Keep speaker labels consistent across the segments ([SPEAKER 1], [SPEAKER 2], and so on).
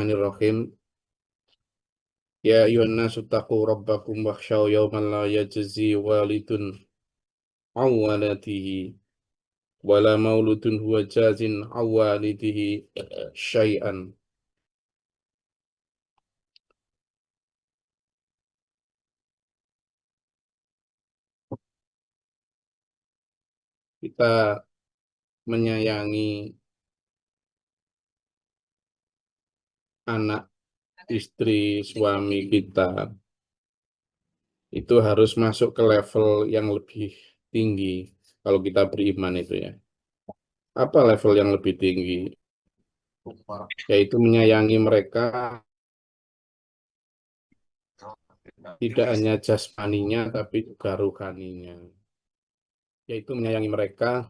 [SPEAKER 1] Bismillahirrahmanirrahim. Ya ayuhan nasu taqu rabbakum wakhshaw yawman la yajzi walidun an waladihi wala mauludun huwa jazin an walidihi syai'an. Kita menyayangi anak, istri, suami kita itu harus masuk ke level yang lebih tinggi kalau kita beriman itu ya. Apa level yang lebih tinggi? Yaitu menyayangi mereka tidak hanya jasmaninya tapi juga rohaninya. Yaitu menyayangi mereka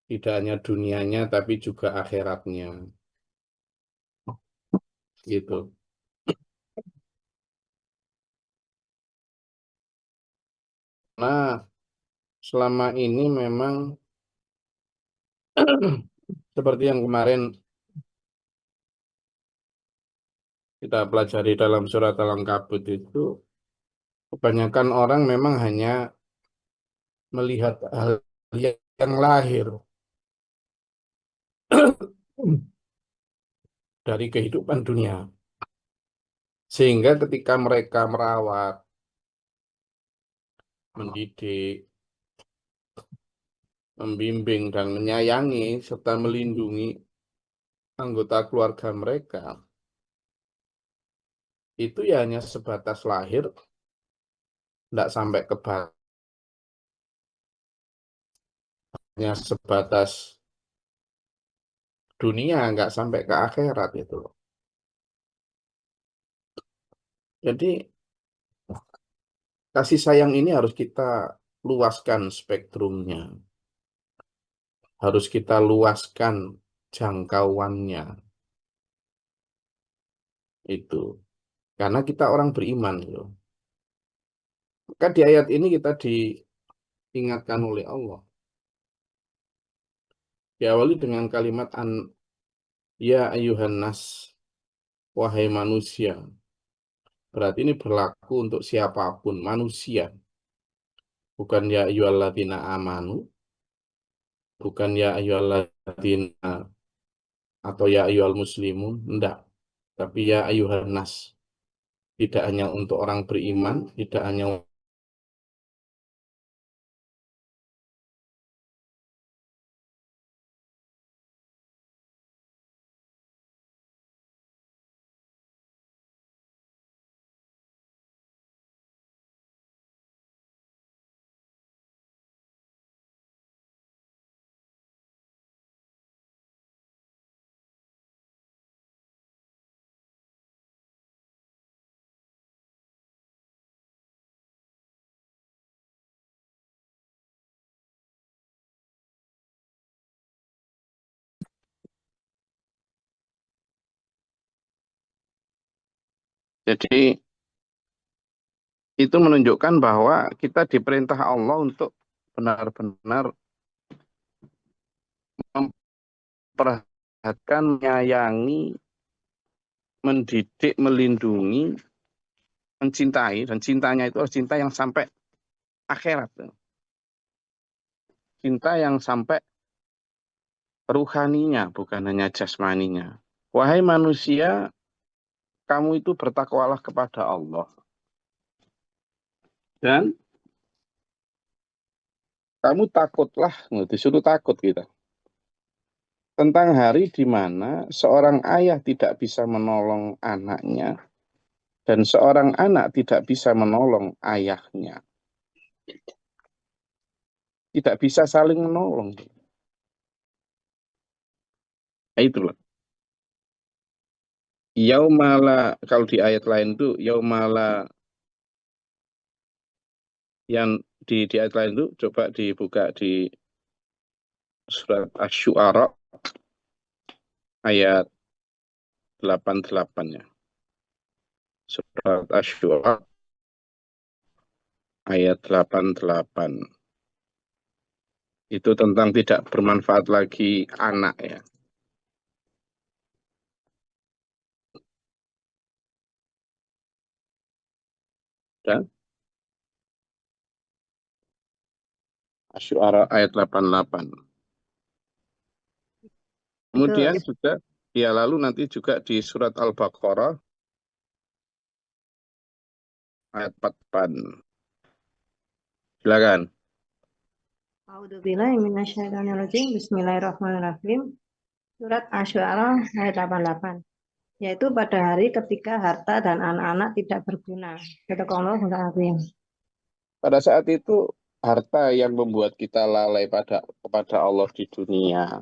[SPEAKER 1] tidak hanya dunianya tapi juga akhiratnya gitu. Nah, selama ini memang seperti yang kemarin kita pelajari dalam surat Al-Ankabut itu, kebanyakan orang memang hanya melihat hal yang lahir dari kehidupan dunia, sehingga ketika mereka merawat, mendidik, membimbing dan menyayangi serta melindungi anggota keluarga mereka, itu ya hanya sebatas lahir, tidak sampai ke hanya sebatas dunia, nggak sampai ke akhirat itu loh. Jadi kasih sayang ini harus kita luaskan spektrumnya, harus kita luaskan jangkauannya itu, karena kita orang beriman gitu. Maka di ayat ini kita diingatkan oleh Allah, diawali dengan kalimat ya ayuhan nas, wahai manusia. Berarti ini berlaku untuk siapapun manusia, bukan ya ayyuhalladzina amanu, bukan ya ayyuhalladzina atau ya ayyuhal muslimun, enggak. Tapi ya ayyuhan nas, tidak hanya untuk orang beriman, tidak hanya. Jadi itu menunjukkan bahwa kita diperintah Allah untuk benar-benar memperhatikan, menyayangi, mendidik, melindungi, mencintai, dan cintanya itu harus cinta yang sampai akhirat. Cinta yang sampai ruhaninya, bukan hanya jasmaninya. Wahai manusia, kamu itu bertakwalah kepada Allah. Dan kamu takutlah, disuruh takut kita. Tentang hari di mana seorang ayah tidak bisa menolong anaknya, dan seorang anak tidak bisa menolong ayahnya. Tidak bisa saling menolong. Nah, itulah. Yaumala, kalau di ayat lain itu, yaumala, yang di ayat lain itu, coba dibuka di surat Asy-Syu'ara, ayat 88 ya. Surat Asy-Syu'ara, ayat 88. Itu tentang tidak bermanfaat lagi anak ya. Dan Asy-Syu'ara ayat 88.
[SPEAKER 2] Itu
[SPEAKER 1] Kemudian juga ya lalu nanti juga di surat Al-Baqarah ayat 48. Silakan.
[SPEAKER 2] A'udzubillahi minasyaitonirrajim. Bismillahirrahmanirrahim. Surat Asy-Syu'ara ayat 88. Yaitu pada hari ketika harta dan anak-anak tidak berguna. Sadaqallahul azim.
[SPEAKER 1] Pada saat itu harta yang membuat kita lalai kepada Allah di dunia,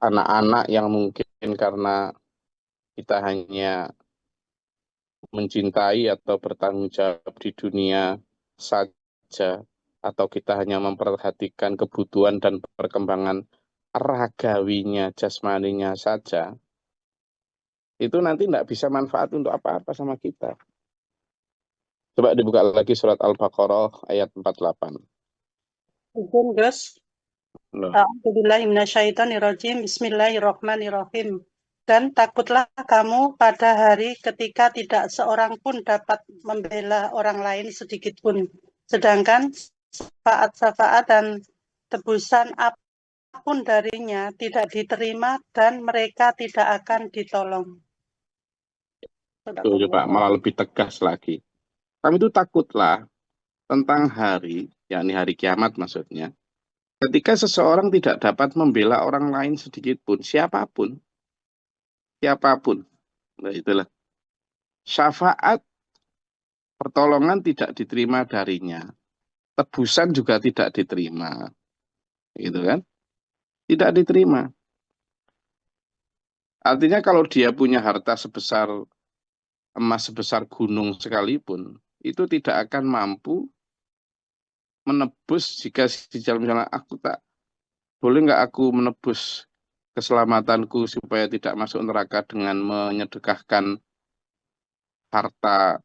[SPEAKER 1] anak-anak yang mungkin karena kita hanya mencintai atau bertanggung jawab di dunia saja, atau kita hanya memperhatikan kebutuhan dan perkembangan ragawinya, jasmaninya saja, itu nanti tidak bisa manfaat untuk apa-apa sama kita. Coba dibuka lagi surat Al-Baqarah ayat 48.
[SPEAKER 3] Izin, Gus.
[SPEAKER 1] Loh,
[SPEAKER 3] A'udzubillahiminasyaitonirrajim. Bismillahirrahmanirrahim. Dan takutlah kamu pada hari ketika tidak seorang pun dapat membela orang lain sedikit pun. Sedangkan syafaat-syafaat dan tebusan apapun darinya tidak diterima dan mereka tidak akan ditolong.
[SPEAKER 1] tuh, coba malah lebih tegas lagi. Kami itu takutlah tentang hari, yakni hari kiamat maksudnya, ketika seseorang tidak dapat membela orang lain sedikit pun, siapapun. Nah, itulah. Syafaat, pertolongan tidak diterima darinya. Tebusan juga tidak diterima. Gitu kan? Tidak diterima. Artinya kalau dia punya harta sebesar emas, sebesar gunung sekalipun, itu tidak akan mampu menebus jika di jalan misalnya aku tak boleh nggak aku menebus keselamatanku supaya tidak masuk neraka dengan menyedekahkan harta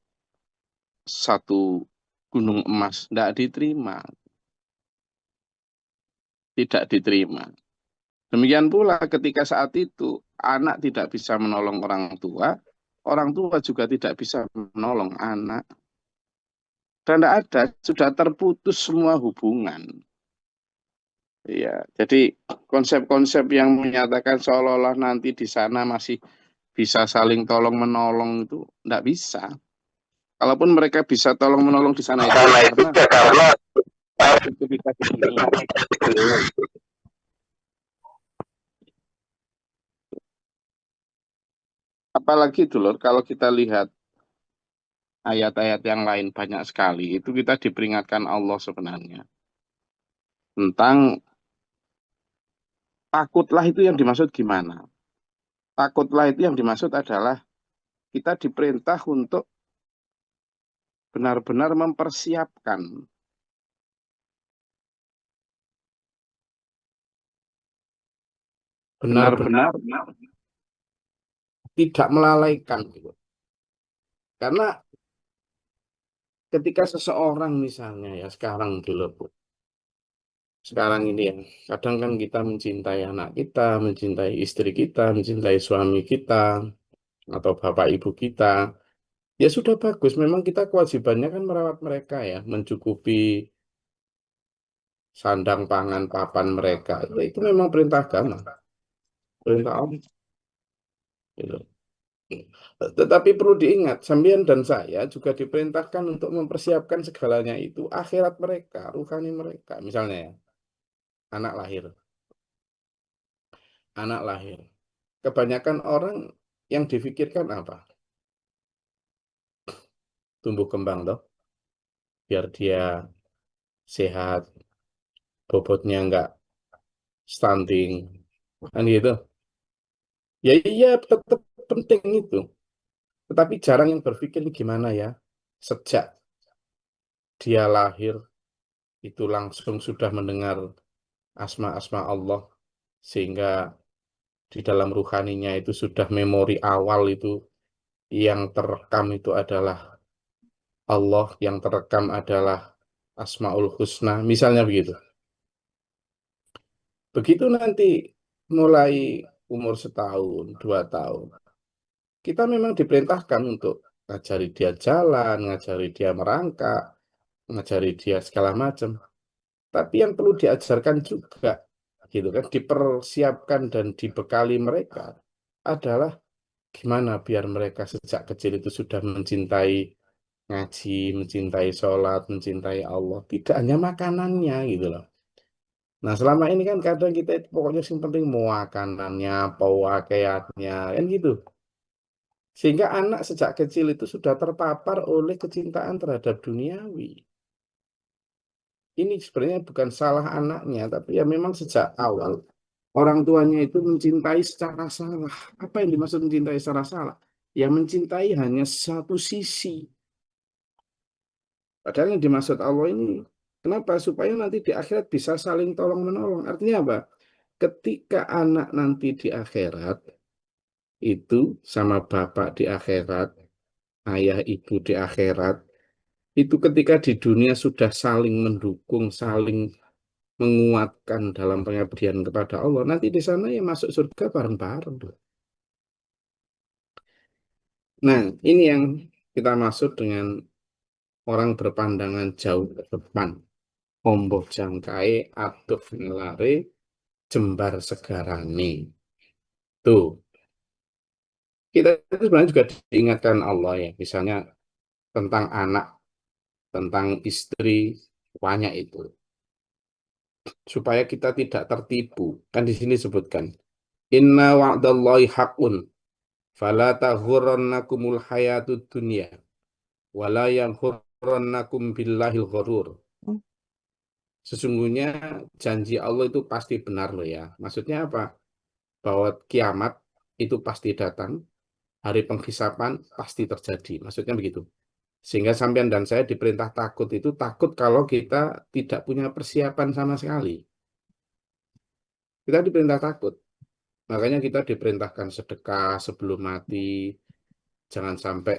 [SPEAKER 1] satu gunung emas. Tidak diterima. Tidak diterima. Demikian pula ketika saat itu anak tidak bisa menolong orang tua juga tidak bisa menolong anak. Dan tidak ada, sudah terputus semua hubungan. Ya, jadi konsep-konsep yang menyatakan seolah-olah nanti di sana masih bisa saling tolong menolong itu tidak bisa. Kalaupun mereka bisa tolong menolong di sana itu ya karena aktivitas dunia. Apalagi dulu kalau kita lihat ayat-ayat yang lain banyak sekali, itu kita diperingatkan Allah sebenarnya tentang takutlah itu yang dimaksud gimana? Takutlah itu yang dimaksud adalah kita diperintah untuk benar-benar mempersiapkan, benar-benar tidak melalaikan gitu. Karena ketika seseorang misalnya ya sekarang ini ya, kadang kan kita mencintai anak kita, mencintai istri kita, mencintai suami kita, atau bapak ibu kita, ya sudah bagus. Memang kita kewajibannya kan merawat mereka ya, mencukupi sandang pangan papan mereka. Itu memang perintah agama, perintah Allah. Gitu. Tetapi perlu diingat, sampean dan saya juga diperintahkan untuk mempersiapkan segalanya itu akhirat mereka, rohani mereka. Misalnya ya, anak lahir. Anak lahir. Kebanyakan orang yang difikirkan apa? Tumbuh kembang toh, biar dia sehat, bobotnya enggak stunting, kan gitu. Ya iya tetap penting itu. Tetapi jarang yang berpikir ini gimana ya, sejak dia lahir itu langsung sudah mendengar asma-asma Allah, sehingga di dalam ruhaninya itu sudah memori awal itu yang terekam itu adalah Allah, yang terekam adalah Asmaul Husna, misalnya begitu. Begitu nanti mulai umur setahun, 2 tahun, kita memang diperintahkan untuk ngajari dia jalan, ngajari dia merangkak, ngajari dia segala macam. Tapi yang perlu diajarkan juga, gitu kan, dipersiapkan dan dibekali mereka adalah gimana biar mereka sejak kecil itu sudah mencintai ngaji, mencintai sholat, mencintai Allah. Tidak hanya makanannya gitu loh. Nah selama ini kan kadang kita itu pokoknya yang penting mau makanannya, pakaiannya, kan gitu. Sehingga anak sejak kecil itu sudah terpapar oleh kecintaan terhadap duniawi. Ini sebenarnya bukan salah anaknya, tapi ya memang sejak awal orang tuanya itu mencintai secara salah. Apa yang dimaksud mencintai secara salah? Ya mencintai hanya satu sisi. Padahal yang dimaksud Allah ini, kenapa? Supaya nanti di akhirat bisa saling tolong-menolong. Artinya apa? Ketika anak nanti di akhirat, itu sama bapak di akhirat, ayah ibu di akhirat, itu ketika di dunia sudah saling mendukung, saling menguatkan dalam pengabdian kepada Allah, nanti di sana ya masuk surga bareng-bareng. Nah, ini yang kita maksud dengan orang berpandangan jauh ke depan. Omboh jangkai, atuh ngelare, jembar segarane. Tuh, kita itu sebenarnya juga diingatkan Allah ya, misalnya tentang anak, tentang istri, banyak itu. Supaya kita tidak tertipu. Kan di sini sebutkan, Inna wa'dallahi haqqun, fala taghurrannakumul hayatud dunya, wala yaghurrannakum billahil ghurur. Sesungguhnya janji Allah itu pasti benar loh ya. Maksudnya apa? Bahwa kiamat itu pasti datang, hari penghisapan pasti terjadi. Maksudnya begitu. Sehingga sampean dan saya diperintah takut itu takut kalau kita tidak punya persiapan sama sekali. Kita diperintah takut. Makanya kita diperintahkan sedekah sebelum mati. Jangan sampai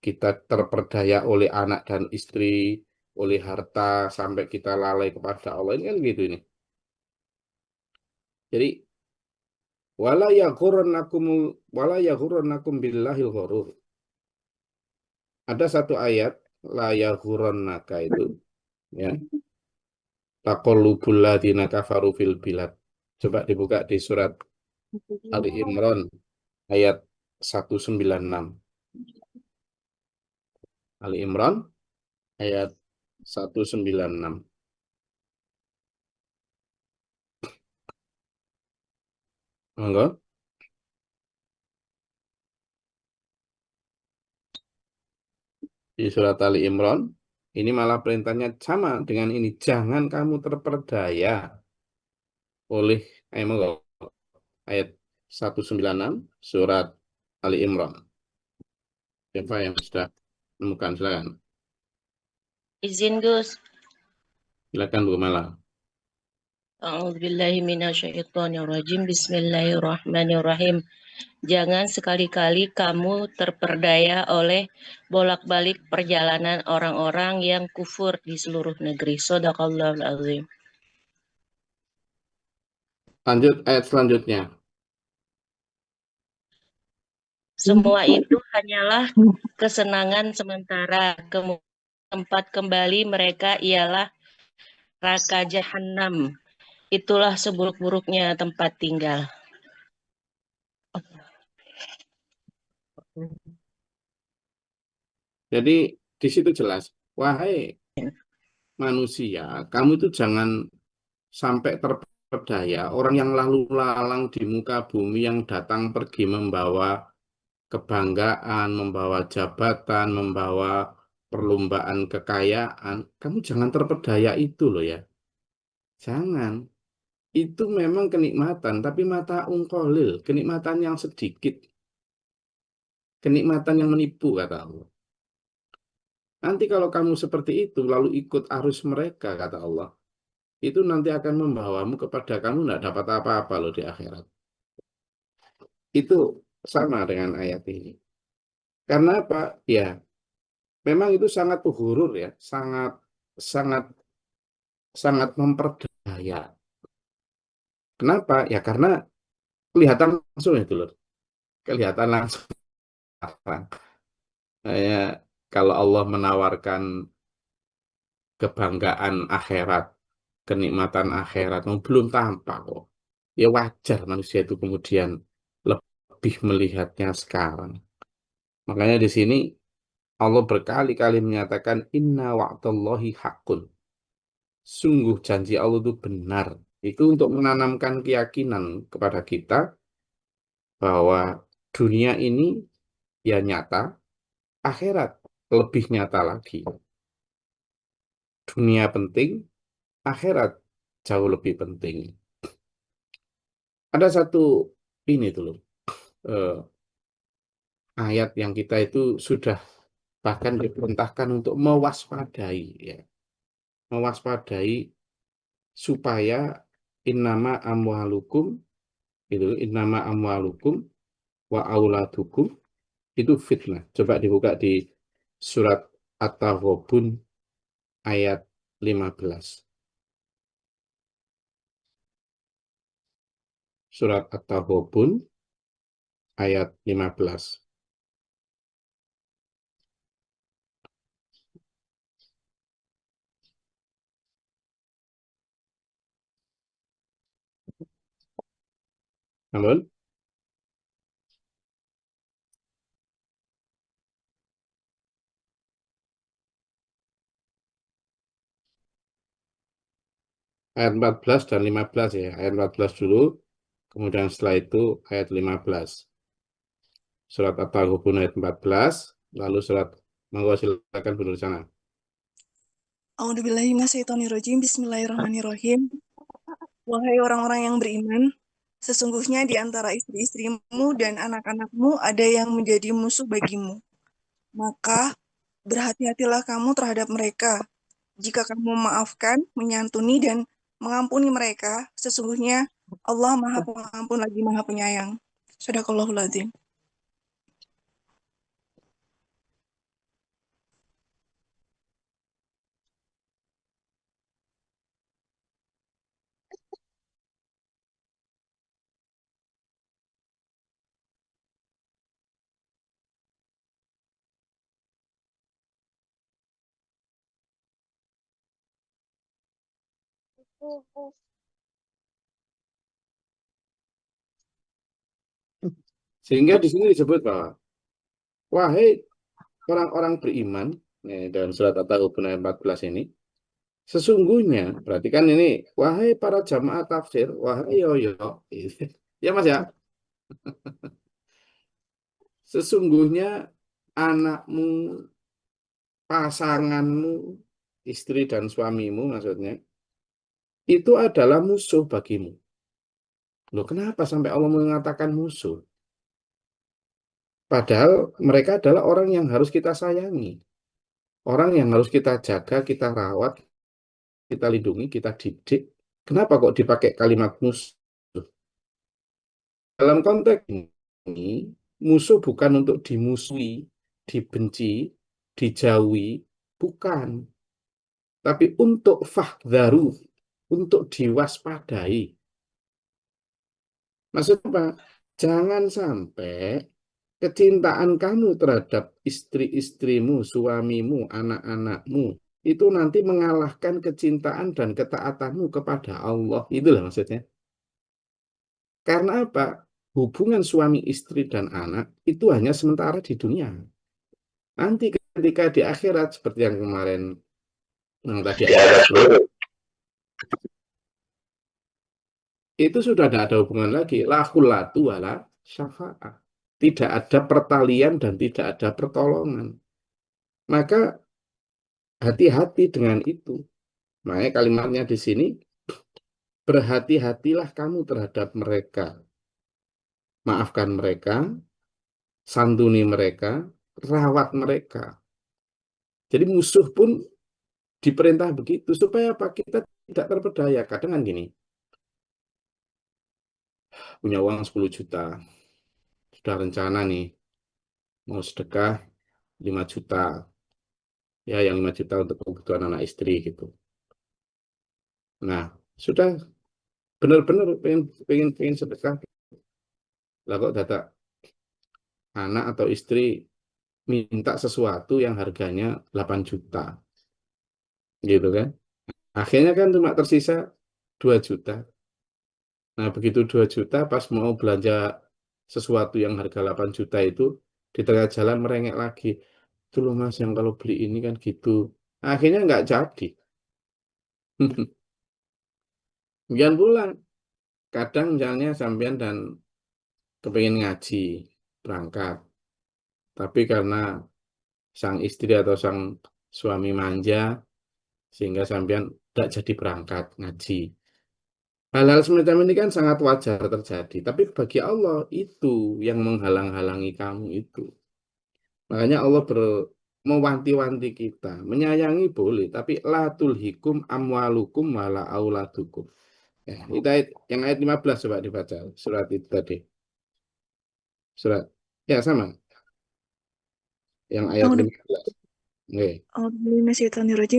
[SPEAKER 1] kita terperdaya oleh anak dan istri, oleh harta, sampai kita lalai kepada Allah. Ini kan gitu ini. Jadi, wala yaghurrannakum billahil ghurur. Ada satu ayat, la yaghurrannaka itu, ya. Taqallubul ladzina kafaru fil bilad. Coba dibuka di surat Ali Imran ayat 196. Ali Imran ayat 196. Monggo. Di surat Ali Imran ini malah perintahnya sama dengan ini. Jangan kamu terperdaya oleh monggo. Ayat 196 surat Ali Imran. Siapa yang sudah menemukan silakan.
[SPEAKER 4] Izin Gus.
[SPEAKER 1] Silakan Bu Mala.
[SPEAKER 4] A'udzubillahi minasyaitonirrajim. Bismillahirrahmanirrahim. Jangan sekali-kali kamu terperdaya oleh bolak-balik perjalanan orang-orang yang kufur di seluruh negeri. Shadaqallahul azim.
[SPEAKER 1] Lanjut ayat selanjutnya.
[SPEAKER 4] Semua itu hanyalah kesenangan sementara. Tempat kembali mereka ialah neraka jahanam. Itulah seburuk-buruknya tempat tinggal.
[SPEAKER 1] Jadi di situ jelas, wahai manusia, kamu itu jangan sampai terperdaya orang yang lalu lalang di muka bumi yang datang pergi membawa kebanggaan, membawa jabatan, membawa perlombaan kekayaan. Kamu jangan terperdaya itu loh ya. Jangan. Itu memang kenikmatan, tapi mata ungkolil, kenikmatan yang sedikit, kenikmatan yang menipu kata Allah. Nanti kalau kamu seperti itu, lalu ikut arus mereka, kata Allah, itu nanti akan membawamu kepada kamu tidak dapat apa-apa loh di akhirat. Itu sama dengan ayat ini. Karena apa? Ya, memang itu sangat hurur ya, sangat sangat sangat memperdaya. Kenapa? Ya karena kelihatan langsung itu loh, kelihatan langsung. Kayak kalau Allah menawarkan kebanggaan akhirat, kenikmatan akhirat, belum tampak kok. Ya wajar manusia itu kemudian lebih melihatnya sekarang. Makanya di sini Allah berkali-kali menyatakan inna wa'dallahi haqqun. Sungguh janji Allah itu benar. Itu untuk menanamkan keyakinan kepada kita bahwa dunia ini ya nyata, akhirat lebih nyata lagi. Dunia penting, akhirat jauh lebih penting. Ada satu ini dulu ayat yang kita itu sudah bahkan diperintahkan untuk mewaspadai, ya, mewaspadai supaya innama amwalukum itu innama amwalukum wa auladukum itu fitnah. Coba dibuka di surat At-Taghabun ayat 15. Surat At-Taghabun ayat 15. Namun, ayat 14 dan 15 ya. Ayat 14 dulu, kemudian setelah itu ayat 15. Surat At-Taghabun ayat 14, lalu surat, monggo silakan benar sana.
[SPEAKER 5] A'udzubillahi minasyaitonirrajim. Bismillahirrahmanirrahim. Wahai orang-orang yang beriman, sesungguhnya di antara istri-istrimu dan anak-anakmu ada yang menjadi musuh bagimu. Maka berhati-hatilah kamu terhadap mereka. Jika kamu memaafkan, menyantuni, dan mengampuni mereka, sesungguhnya Allah Maha Pengampun lagi Maha Penyayang. Shadaqallahul Adzim.
[SPEAKER 1] Sehingga di sini disebut bahwa wahai orang-orang beriman, dalam surat At-Taghabun ayat 14 ini, sesungguhnya, berarti kan ini, wahai para jamaah tafsir, wahai yoyo, ya Mas ya, sesungguhnya anakmu, pasanganmu, istri dan suamimu maksudnya, itu adalah musuh bagimu. Loh, kenapa sampai Allah mengatakan musuh? Padahal mereka adalah orang yang harus kita sayangi. Orang yang harus kita jaga, kita rawat, kita lindungi, kita didik. Kenapa kok dipakai kalimat musuh? Dalam konteks ini, musuh bukan untuk dimusuhi, dibenci, dijauhi, bukan. Tapi untuk fahdharu, untuk diwaspadai. Maksudnya apa? Jangan sampai kecintaan kamu terhadap istri-istrimu, suamimu, anak-anakmu, itu nanti mengalahkan kecintaan dan ketaatanmu kepada Allah. Itulah maksudnya. Karena apa? Hubungan suami istri dan anak itu hanya sementara di dunia. Nanti ketika di akhirat seperti yang kemarin yang tadi itu sudah tidak ada hubungan lagi. La khulatu wala syafa'ah. Tidak ada pertalian dan tidak ada pertolongan. Maka hati-hati dengan itu. Makanya kalimatnya di sini, berhati-hatilah kamu terhadap mereka. Maafkan mereka, santuni mereka, rawat mereka. Jadi musuh pun diperintah begitu supaya apa? Kita tidak terpedaya. Kadang kan gini, punya uang 10 juta, sudah rencana nih mau sedekah 5 juta, ya yang 5 juta untuk kebutuhan anak istri gitu. Nah, sudah benar-benar pengen sedekah, lah kok data anak atau istri minta sesuatu yang harganya 8 juta, gitu kan. Akhirnya kan cuma tersisa 2 juta. Nah, begitu 2 juta pas mau belanja sesuatu yang harga 8 juta itu, di tengah jalan merengek lagi. Itu loh Mas, yang kalau beli ini kan gitu. Akhirnya nggak jadi. Kemudian pula, kadang misalnya sampean dan kepengen ngaji, berangkat. Tapi karena sang istri atau sang suami manja, sehingga sampean tidak jadi berangkat ngaji. Hal-hal semacam ini kan sangat wajar terjadi. Tapi bagi Allah itu yang menghalang-halangi kamu itu. Makanya Allah mewanti-wanti kita. Menyayangi boleh, tapi la tulhikum amwalukum wala auladukum. Ya, itu yang ayat 15 coba dibaca. Surat itu tadi. Surat. Ya, sama. Yang ayat 15. Oke.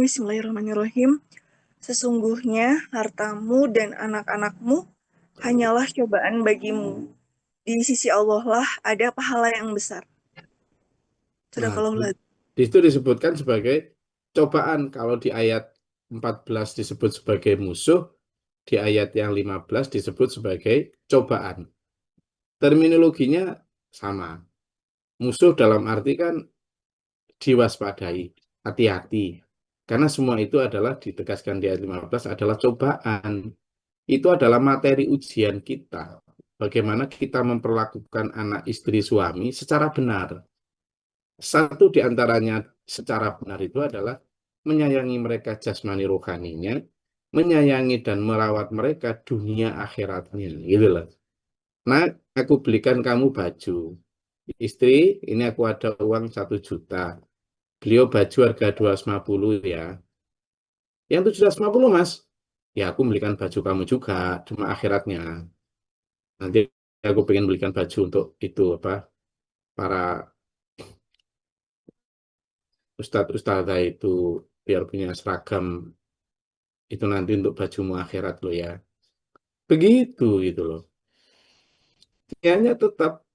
[SPEAKER 5] Bismillahirrahmanirrahim. Sesungguhnya hartamu dan anak-anakmu hanyalah cobaan bagimu. Di sisi Allah lah ada pahala yang besar.
[SPEAKER 1] Nah,
[SPEAKER 5] Sadaqallahul adzim.
[SPEAKER 1] di situ disebutkan sebagai cobaan. Kalau di ayat 14 disebut sebagai musuh, di ayat yang 15 disebut sebagai cobaan. Terminologinya sama. Musuh dalam arti kan diwaspadai, hati-hati. Karena semua itu adalah ditegaskan di ayat 15 adalah cobaan. Itu adalah materi ujian kita. Bagaimana kita memperlakukan anak istri suami secara benar. Satu di antaranya secara benar itu adalah menyayangi mereka jasmani rohaninya, menyayangi dan merawat mereka dunia akhiratnya, gitu loh. Nah, aku belikan kamu baju. Istri, ini aku ada uang 1 juta. Beliau baju harga 250 ya. Yang 750 Mas, ya aku belikan baju kamu juga, cuma akhiratnya. Nanti aku pengen belikan baju untuk itu apa para ustadz-ustadzah itu biar punya seragam itu nanti untuk bajumu akhirat lo ya. Begitu gitu loh. Dianya tetap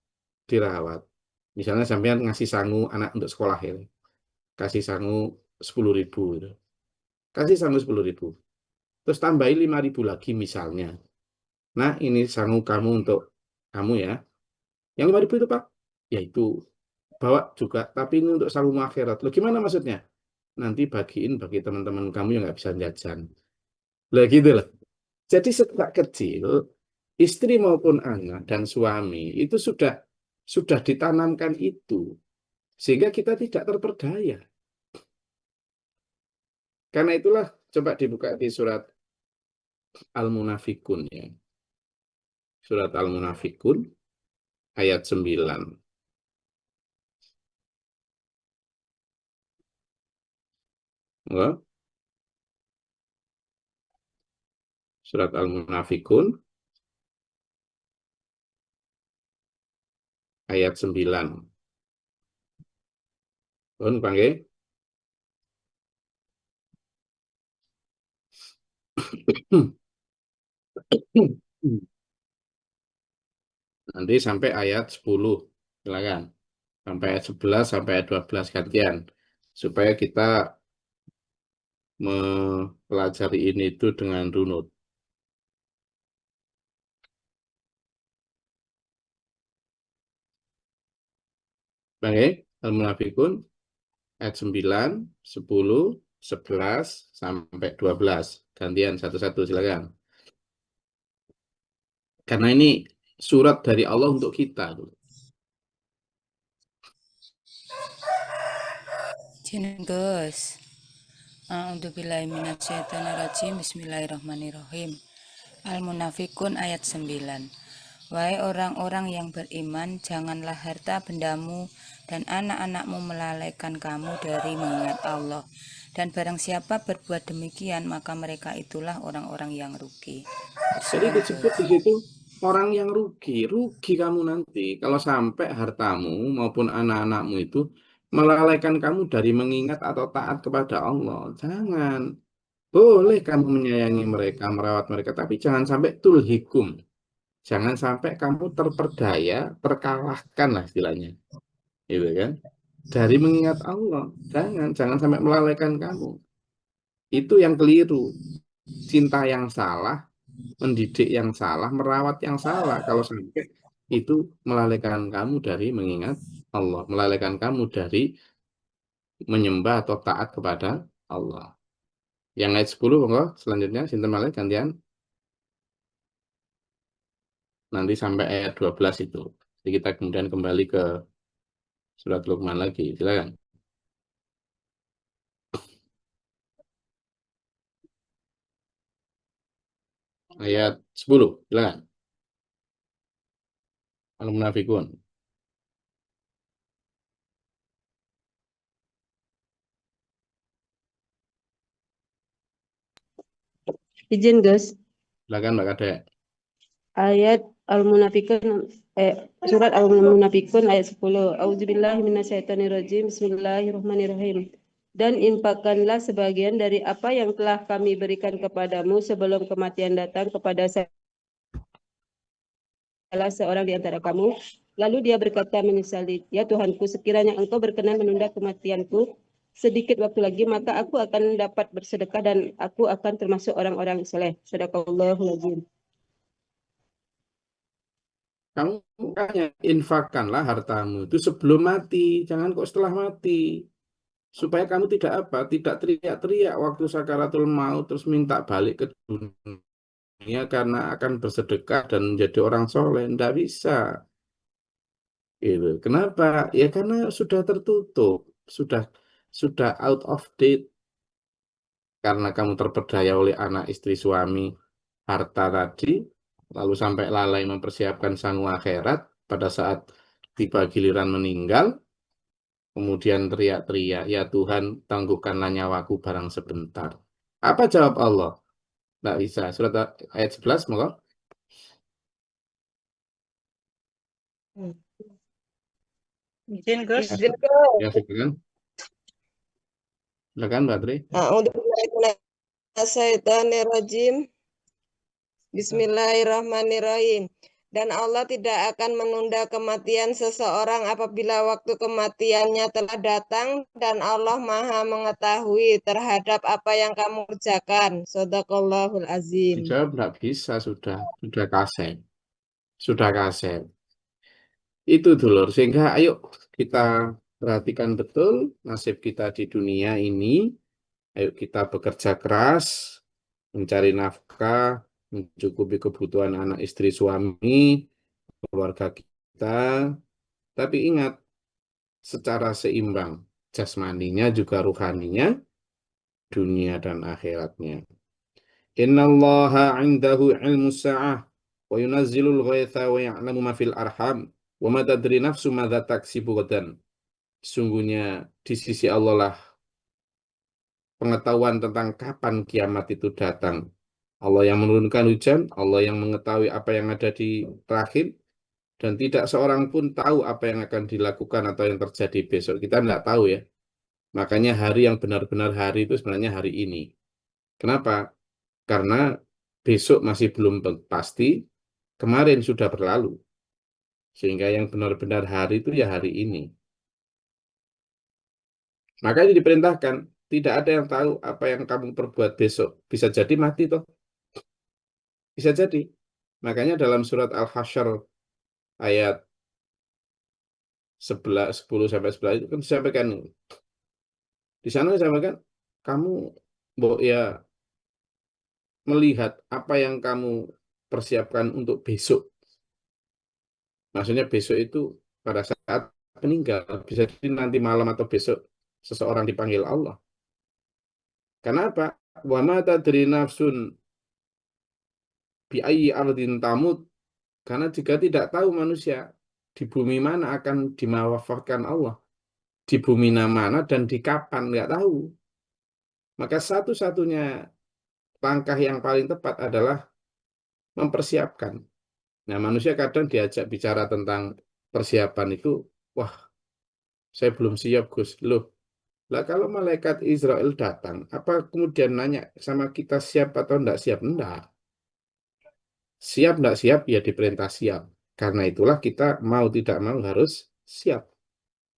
[SPEAKER 1] dirawat. Misalnya sampean ngasih sangu anak untuk sekolah ya. Kasih sangu 10.000 gitu. Kasih sangu 10.000. Terus tambahin 5.000 lagi misalnya. Nah, ini sangu kamu untuk kamu ya. Yang 5.000 itu Pak, yaitu bawa juga, tapi ini untuk sangu akhirat. Loh gimana maksudnya? Nanti bagiin bagi teman-teman kamu yang nggak bisa jajan. Lah gitu loh. Jadi sejak kecil, istri maupun anak dan suami itu sudah ditanamkan itu. Sehingga kita tidak terperdaya. Karena itulah coba dibuka di surat Al-Munafikun ya. Surat Al-Munafikun ayat 9. Enggak? Surat Al-Munafikun ayat 9. Pun panggil. Nanti sampai ayat 10. Silakan. Sampai ayat 11 sampai ayat 12 gantian. Supaya kita mempelajari ini itu dengan runut. Oke, Al-Munafikun ayat 9, 10, 11 sampai 12. Gantian satu-satu silakan. Karena ini surat dari Allah untuk kita.
[SPEAKER 6] Jeneng Gus. A'udzubillahiminasyaitonirrajim. Bismillahirrahmanirrahim. Al-Munafikun ayat 9. Wahai orang-orang yang beriman, janganlah harta bendamu dan anak-anakmu melalaikan kamu dari mengingat Allah. Dan barang siapa berbuat demikian, maka mereka itulah orang-orang yang rugi.
[SPEAKER 1] Jadi disebut di situ orang yang rugi. Rugi kamu nanti kalau sampai hartamu maupun anak-anakmu itu melalaikan kamu dari mengingat atau taat kepada Allah. Jangan. Boleh kamu menyayangi mereka, merawat mereka, tapi jangan sampai tulhikum. Jangan sampai kamu terperdaya, terkalahkan lah istilahnya. Gitu kan? dari mengingat Allah. Jangan sampai melalaikan kamu. Itu yang keliru. Cinta yang salah, mendidik yang salah, merawat yang salah. Kalau sampai itu melalaikan kamu dari mengingat Allah, melalaikan kamu dari menyembah atau taat kepada Allah. Yang ayat 10, monggo. Selanjutnya, Sinten Malik gantian. Nanti sampai ayat 12 itu. Jadi kita kemudian kembali ke surat Luqman lagi. Silakan. Ayat 10, silakan. Al-Munafikun.
[SPEAKER 7] Izin guys,
[SPEAKER 1] Silakan Mbak Kadek.
[SPEAKER 7] ayat Al-Munafikun surat Al-Munafikun ayat 10. Auzubillahi minasyaitonirrajim. Bismillahirrahmanirrahim. Dan infakkanlah sebagian dari apa yang telah kami berikan kepadamu sebelum kematian datang kepada salah seorang di antara kamu. Lalu dia berkata menyesali, ya Tuhanku, sekiranya engkau berkenan menunda kematianku sedikit waktu lagi, maka aku akan dapat bersedekah dan aku akan termasuk orang-orang soleh. Sadaqallahul azim.
[SPEAKER 1] Kamu makanya infakkanlah hartamu itu sebelum mati, jangan kok setelah mati. Supaya kamu tidak apa, tidak teriak-teriak waktu sakaratul maut terus minta balik ke dunia karena akan bersedekah dan menjadi orang soleh. Tidak bisa. Gitu. Kenapa? Ya karena sudah tertutup, sudah out of date karena kamu terperdaya oleh anak, istri, suami, harta tadi, lalu sampai lalai mempersiapkan sangu akhirat pada saat tiba giliran meninggal, kemudian teriak-teriak, ya Tuhan, tangguhkanlah nyawaku barang sebentar. Apa jawab Allah? Tidak bisa. Surat ayat 11, moga.
[SPEAKER 3] Izin Gus.
[SPEAKER 5] Izin
[SPEAKER 1] Ya, silakan. Silakan, Mbak Tri.
[SPEAKER 8] A'udzubillahi Bismillahirrahmanirrahim. Dan Allah tidak akan menunda kematian seseorang apabila waktu kematiannya telah datang, dan Allah Maha mengetahui terhadap apa yang kamu kerjakan. Shadaqallahul azim.
[SPEAKER 1] Dijawab tidak bisa, sudah kaset. Sudah kaset. Itu dulur, sehingga ayo kita perhatikan betul nasib kita di dunia ini. Ayo kita bekerja keras, mencari nafkah, mencukupi kebutuhan anak, istri, suami, keluarga kita. Tapi ingat, secara seimbang, jasmaninya juga ruhaninya, dunia dan akhiratnya. Innallaha indahu ilmu sa'ah, wa yunazzilul ghaitha wa ya'lamu ma fil arham, wa ma tadri nafsu madza taksibu ghadan. Sungguhnya di sisi Allah lah pengetahuan tentang kapan kiamat itu datang. Allah yang menurunkan hujan, Allah yang mengetahui apa yang ada di rahim, dan tidak seorang pun tahu apa yang akan dilakukan atau yang terjadi besok. Kita tidak tahu ya. Makanya hari yang benar-benar hari itu sebenarnya hari ini. Kenapa? Karena besok masih belum pasti, kemarin sudah berlalu. Sehingga yang benar-benar hari itu ya hari ini. Makanya diperintahkan, tidak ada yang tahu apa yang kamu perbuat besok. Bisa jadi mati toh. Bisa jadi. Makanya dalam surat Al-Hasyr ayat 10 sampai 11 itu kan disampaikan. Di sana disampaikan, kamu ya melihat apa yang kamu persiapkan untuk besok. Maksudnya besok itu pada saat meninggal. Bisa jadi nanti malam atau besok seseorang dipanggil Allah. Kenapa? Wa ma tadri nafsun bi ayyi ardin tamut. Karena jika tidak tahu manusia di bumi mana akan dimawafatkan Allah, di bumi mana dan di kapan nggak tahu. Maka satu-satunya langkah yang paling tepat adalah mempersiapkan. Nah, manusia kadang diajak bicara tentang persiapan itu, wah, saya belum siap, Gus. Loh, lah kalau malaikat Israel datang, apa kemudian nanya sama kita siap atau enggak siap? Enggak. Siap enggak siap, ya diperintah siap. Karena itulah kita mau tidak mau harus siap.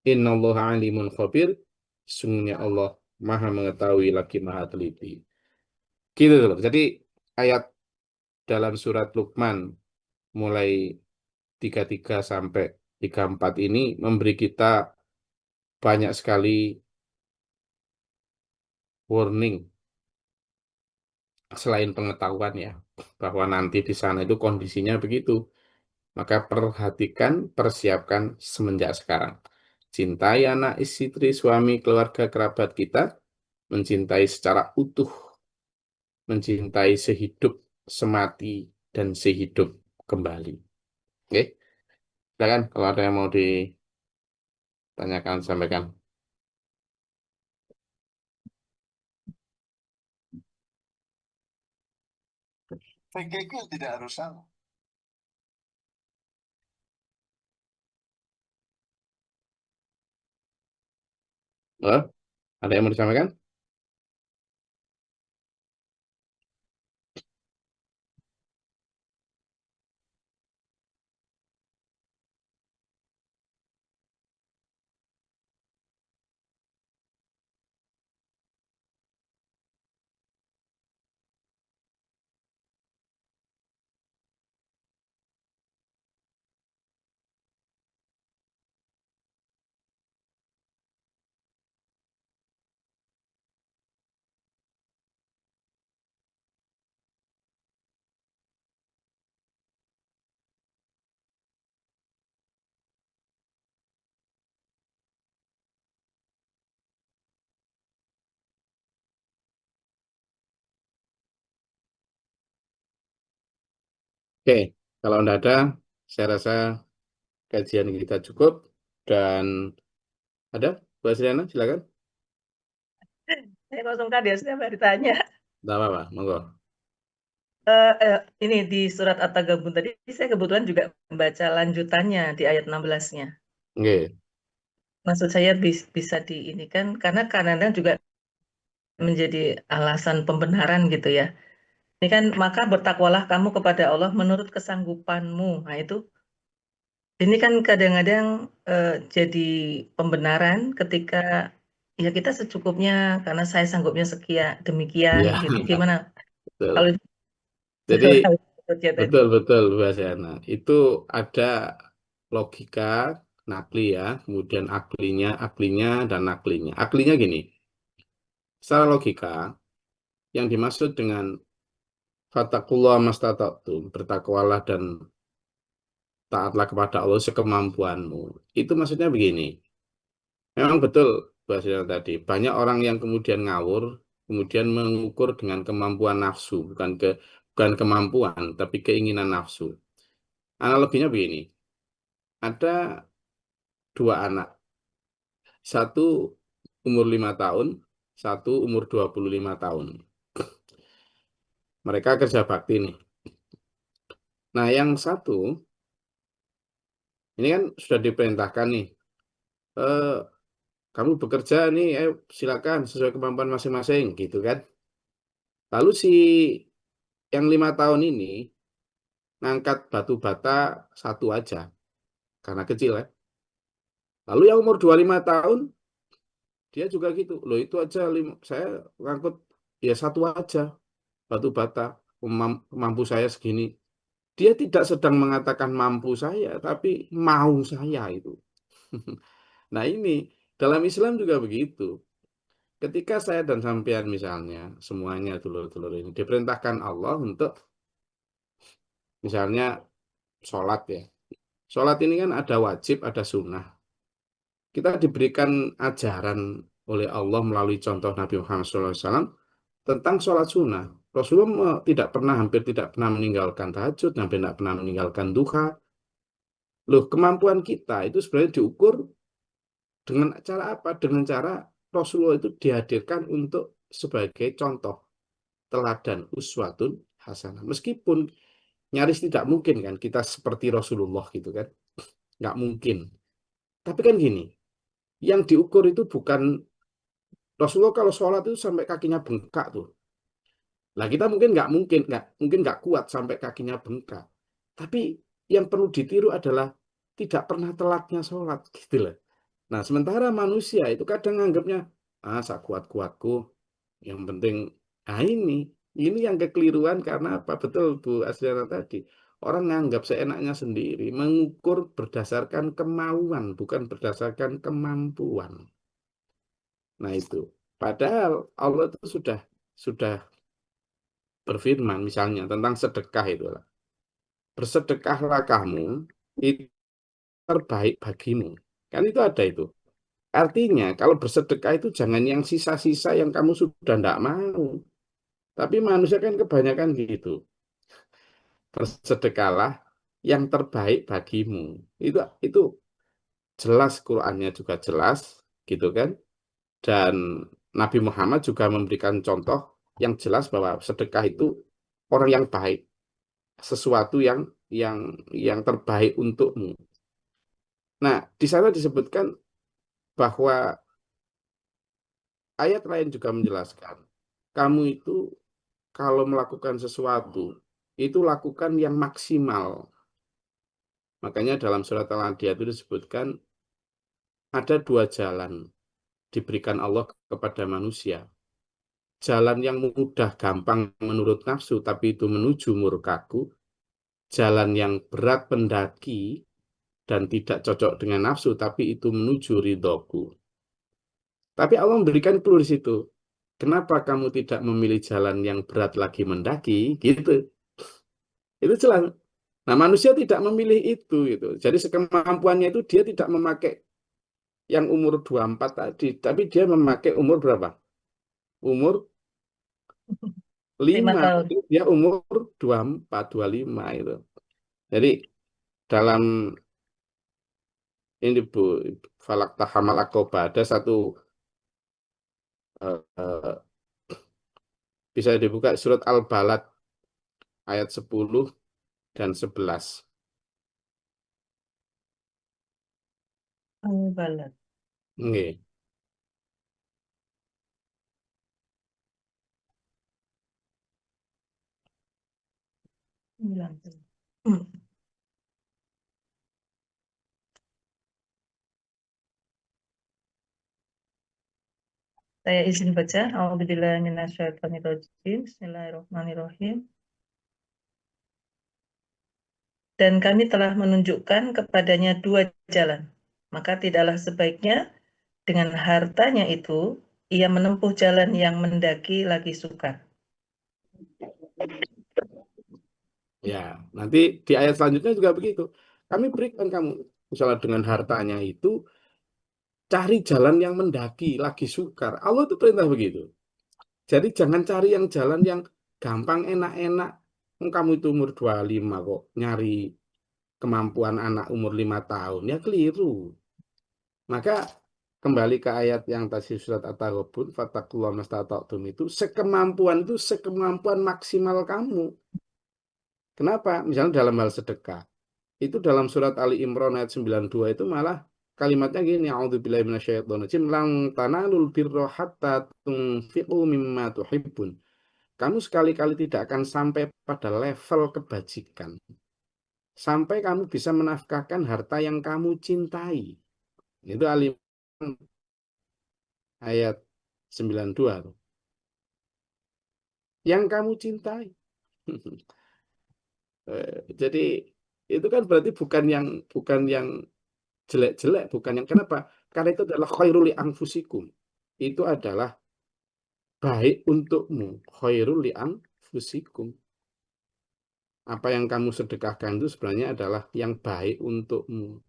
[SPEAKER 1] Innallaha alimun khabir. Sungguhnya Allah maha mengetahui lagi maha teliti. Gitu loh. Jadi ayat dalam surat Luqman mulai 33 sampai 34 ini memberi kita banyak sekali warning selain pengetahuan ya, bahwa nanti di sana itu kondisinya begitu. Maka perhatikan, persiapkan semenjak sekarang. Cintai anak, istri, suami, keluarga, kerabat kita, mencintai secara utuh, mencintai sehidup, semati, dan sehidup kembali. Oke, silakan kalau ada yang mau ditanyakan, sampaikan.
[SPEAKER 9] Fikirku tidak harus sama.
[SPEAKER 1] Halo? Ada yang mau disampaikan? Oke, kalau tidak ada, saya rasa kajian kita cukup. Dan ada, Bu Asriana, silakan.
[SPEAKER 10] Saya kosong tadi ya, saya ditanya.
[SPEAKER 1] Tidak apa-apa, monggo.
[SPEAKER 10] Ini di surat At-Tagabun tadi, saya kebetulan juga membaca lanjutannya di ayat 16-nya.
[SPEAKER 1] Oke.
[SPEAKER 10] Maksud saya bisa diinikan, karena kadang-kadang juga menjadi alasan pembenaran gitu ya. Ini kan, maka bertakwalah kamu kepada Allah menurut kesanggupanmu. Nah itu, ini kan kadang-kadang jadi pembenaran ketika ya kita secukupnya, karena saya sanggupnya demikian
[SPEAKER 1] Ya,
[SPEAKER 10] gitu. Gimana?
[SPEAKER 1] betul.
[SPEAKER 10] Kalau itu
[SPEAKER 1] Jadi,
[SPEAKER 10] ya tadi.
[SPEAKER 1] betul-betul Bu Asriana. Itu ada logika nakli ya, kemudian aklinya, dan naklinya. Aklinya gini, secara logika, yang dimaksud dengan Fattakullah mastata'tum, bertakwalah dan taatlah kepada Allah sekemampuanmu. Itu maksudnya begini. Memang betul bahasa tadi. Banyak orang yang kemudian ngawur, kemudian mengukur dengan kemampuan nafsu, bukan kemampuan, tapi keinginan nafsu. Analoginya begini. Ada dua anak. Satu umur 5 tahun, satu umur 25 tahun. Mereka kerja bakti nih. Nah, yang satu ini kan sudah diperintahkan nih. Eh, kamu bekerja nih, silakan sesuai kemampuan masing-masing, gitu kan. Lalu si yang 5 tahun ini ngangkat batu bata satu aja, karena kecil ya. Lalu yang umur 25 tahun, dia juga gitu. Loh itu aja, saya ngangkut ya satu aja, batu bata, mampu saya segini. Dia tidak sedang mengatakan mampu saya, tapi mau saya itu. Nah ini, dalam Islam juga begitu. Ketika saya dan sampean misalnya, semuanya dulur-dulur ini, diperintahkan Allah untuk misalnya sholat ya. Sholat ini kan ada wajib, ada sunnah. Kita diberikan ajaran oleh Allah melalui contoh Nabi Muhammad SAW tentang sholat sunnah. Rasulullah hampir tidak pernah meninggalkan tahajud, hampir tidak pernah meninggalkan duha. Loh, kemampuan kita itu sebenarnya diukur dengan cara apa? Dengan cara Rasulullah itu dihadirkan untuk sebagai contoh, teladan, uswatun hasanah. Meskipun nyaris tidak mungkin kan kita seperti Rasulullah gitu kan. Nggak mungkin. Tapi kan gini, yang diukur itu bukan Rasulullah kalau sholat itu sampai kakinya bengkak tuh. Lah kita mungkin nggak kuat sampai kakinya bengkak. Tapi yang perlu ditiru adalah tidak pernah telatnya sholat gitu loh. Nah, sementara manusia itu kadang nganggapnya, sak kuat-kuatku, yang penting, ini yang kekeliruan karena apa? Betul Bu Asriana tadi. Orang nganggap seenaknya sendiri, mengukur berdasarkan kemauan, bukan berdasarkan kemampuan. Nah itu. Padahal Allah itu sudah berfirman misalnya tentang sedekah itulah. Bersedekahlah kamu, itu terbaik bagimu. Kan itu ada itu. Artinya kalau bersedekah itu jangan yang sisa-sisa yang kamu sudah tidak mau. Tapi manusia kan kebanyakan gitu. Bersedekahlah yang terbaik bagimu. Itu jelas, Qur'annya juga jelas gitu kan. Dan Nabi Muhammad juga memberikan contoh yang jelas bahwa sedekah itu orang yang baik, sesuatu yang terbaik untukmu. Nah, di sana disebutkan bahwa ayat lain juga menjelaskan, kamu itu kalau melakukan sesuatu, itu lakukan yang maksimal. Makanya dalam surat Al-Anbiya itu disebutkan ada dua jalan diberikan Allah kepada manusia. Jalan yang mudah, gampang menurut nafsu, tapi itu menuju murkaku. Jalan yang berat pendaki dan tidak cocok dengan nafsu, tapi itu menuju ridhoku. Tapi Allah memberikan clue di situ. Kenapa kamu tidak memilih jalan yang berat lagi mendaki? Gitu. Itu jelas. Nah, manusia tidak memilih itu gitu. Jadi sekemampuannya itu dia tidak memakai yang umur 24 tadi, tapi dia memakai umur berapa? Umur
[SPEAKER 10] 5
[SPEAKER 1] 5.
[SPEAKER 10] tahun.
[SPEAKER 1] Jadi dia umur 24, 25 itu. Jadi dalam ini Bu, Falak Tahamal Akoba ada satu eh, bisa dibuka surat Al-Balad ayat 10 dan 11.
[SPEAKER 10] Balad.
[SPEAKER 1] Nggih.
[SPEAKER 10] Saya izin baca. A'udzubillahiminasyaitonirrajim. Bismillahirrahmanirrahim. Dan kami telah menunjukkan kepadanya dua jalan. Maka tidaklah sebaiknya dengan hartanya itu ia menempuh jalan yang mendaki lagi sukar.
[SPEAKER 1] Ya, nanti di ayat selanjutnya juga begitu. Kami berikan kamu, misalnya dengan hartanya itu, cari jalan yang mendaki, lagi sukar. Allah itu perintah begitu. Jadi jangan cari yang jalan yang gampang, enak-enak. Kamu itu umur 25 kok, nyari kemampuan anak umur 5 tahun. Ya keliru. Maka kembali ke ayat yang tadi surat At-Taghabun, fattaqullaha mastata'tum itu sekemampuan maksimal kamu. Kenapa? Misalnya dalam hal sedekah. Itu dalam surat Ali Imran ayat 92 itu malah kalimatnya gini, a'udzubillahi minasyaitonirrajim, lan tanalul birra hatta tunfiqu mimma tuhibbun. Kamu sekali-kali tidak akan sampai pada level kebajikan sampai kamu bisa menafkahkan harta yang kamu cintai. Itu Ali Imran ayat 92 tuh. Yang kamu cintai. Jadi itu kan berarti bukan yang jelek-jelek, bukan yang kenapa? Karena itu adalah khairul li anfusikum. Itu adalah baik untukmu. Khairul li anfusikum. Apa yang kamu sedekahkan itu sebenarnya adalah yang baik untukmu.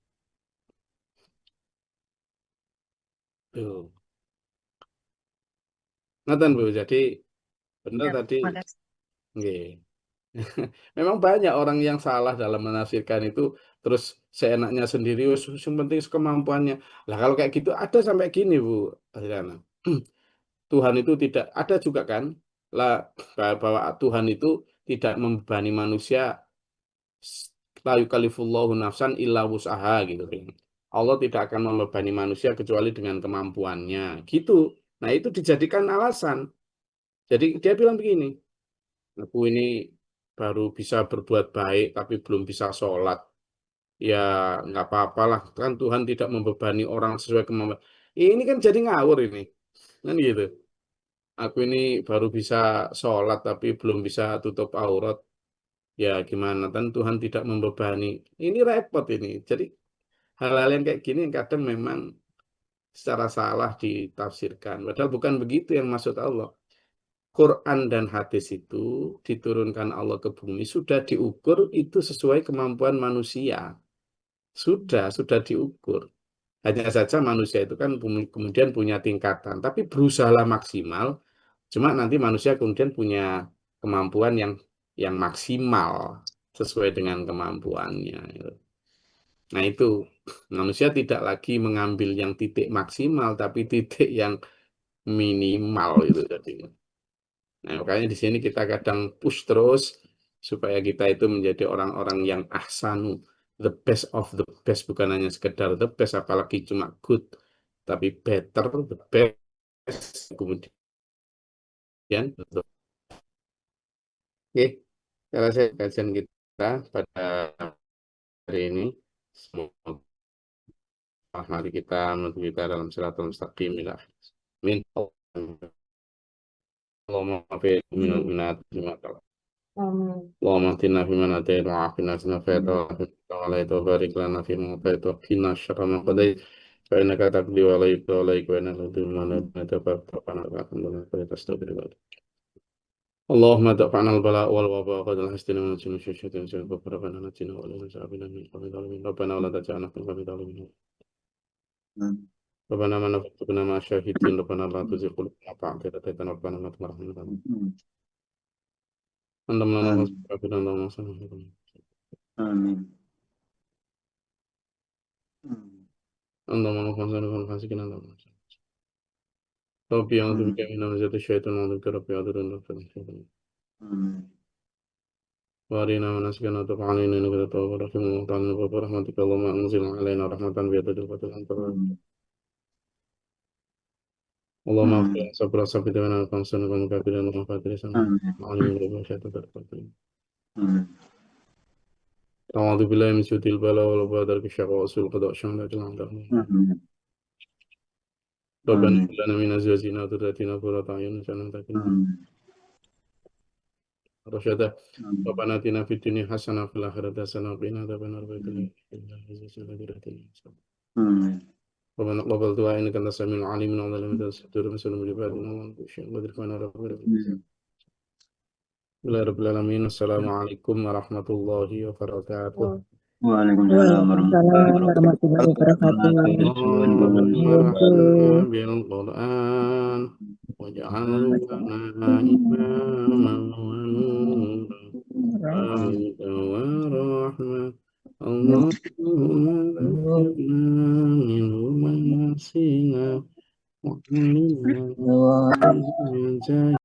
[SPEAKER 1] Tuh. Ngeten Bu, jadi benar
[SPEAKER 10] Ya,
[SPEAKER 1] tadi.
[SPEAKER 10] makasih.
[SPEAKER 1] Nggih. Memang banyak orang yang salah dalam menafsirkan itu, terus seenaknya sendiri, yang penting kemampuannya. Lah kalau kayak gitu ada sampai gini Bu Adriana. Tuhan itu tidak ada juga kan lah bahwa Tuhan itu tidak membebani manusia, la yukallifullahu nafsan illa wus'aha gitu kan. Allah tidak akan membebani manusia kecuali dengan kemampuannya gitu. Nah, itu dijadikan alasan. Jadi dia bilang begini, aku ini baru bisa berbuat baik tapi belum bisa sholat. ya nggak apa-apa lah, kan Tuhan tidak membebani orang sesuai kemampuan. Ini kan jadi ngawur ini, kan gitu. Aku ini baru bisa sholat tapi belum bisa tutup aurat. Ya gimana, kan Tuhan tidak membebani. Ini repot ini. Jadi hal-hal yang kayak gini yang kadang memang secara salah ditafsirkan. Padahal bukan begitu yang maksud Allah. Quran dan hadis itu diturunkan Allah ke bumi sudah diukur itu sesuai kemampuan manusia. Sudah diukur. Hanya saja manusia itu kan kemudian punya tingkatan, tapi berusaha maksimal. Cuma nanti manusia kemudian punya kemampuan yang maksimal sesuai dengan kemampuannya. Nah itu manusia tidak lagi mengambil yang titik maksimal, tapi titik yang minimal itu jadinya. Nah makanya di sini kita kadang push terus supaya kita itu menjadi orang-orang yang ahsanu, the best of the best, bukan hanya sekedar the best, apalagi cuma good, tapi better, the best, kemudian oke, saya rasa kajian kita pada hari ini semoga mari kita menuju kita dalam siratal mustaqim ila amin. Allahumma fi minal minat اللهم اهدنا فيمن هديت وعافنا فيما عافيت وتوليت وبارك لنا فيما اعطيت وقنا شر ما قضيت فانك تقضي ولا يقضى عليك وانك تقضي ولا يتبارك ربنا الحمد لله فلتستغفر اللهم ادفع عنا البلاء والوباء وقد الحسن من سن الشيطان وسن ربنا نجنا ولا نجعلنا من قوم الظالمين ربنا ولا تجعلنا من قوم الظالمين ربنا من نفقنا مع الشاهدين ربنا لا تزغ قلوبنا بعد إذ هديتنا ربنا لا تمرحنا اللهم لا نفقنا اللهم صل على
[SPEAKER 11] آمين
[SPEAKER 1] اللهم لا نفقنا اللهم فاسقنا اللهم ربي أعوذ بك من همزات الشيطان وأعوذ بك ربي أعوذ بك من الشيطان وارنا مناسكنا وتب علينا إنك أنت التواب الرحيم اللهم تعالى باب رحمتك اللهم أنزل علينا رحمة بيد الفتح أنت اللهم اغفر صبر صبر لنا وانصرنا على الكافرين وفاتر سنة عليم الغيب والشهادة الكافرين أعوذ بالله من سوء البلاء والوباء درك الشقاء وسوء القضاء شمال أجل عند ربنا هب لنا من أزواجنا وذرياتنا قرة أعين واجعلنا للمتقين رشدا ربنا آتنا في الدنيا حسنة وفي الآخرة حسنة وقنا عذاب النار ربنا قبل دعاء إنك أنت السميع العليم من أعظم من الصدور وسلم لعبادنا وادركنا ربنا بسم الله رب العالمين السلام عليكم ورحمة الله وبركاته
[SPEAKER 11] Waalaikumsalam warahmatullahi
[SPEAKER 1] wabarakatuh. بالقرآن واجعله لنا إماما ونورا ورحمة اللهم ذكرنا منه ما نسينا وعلمنا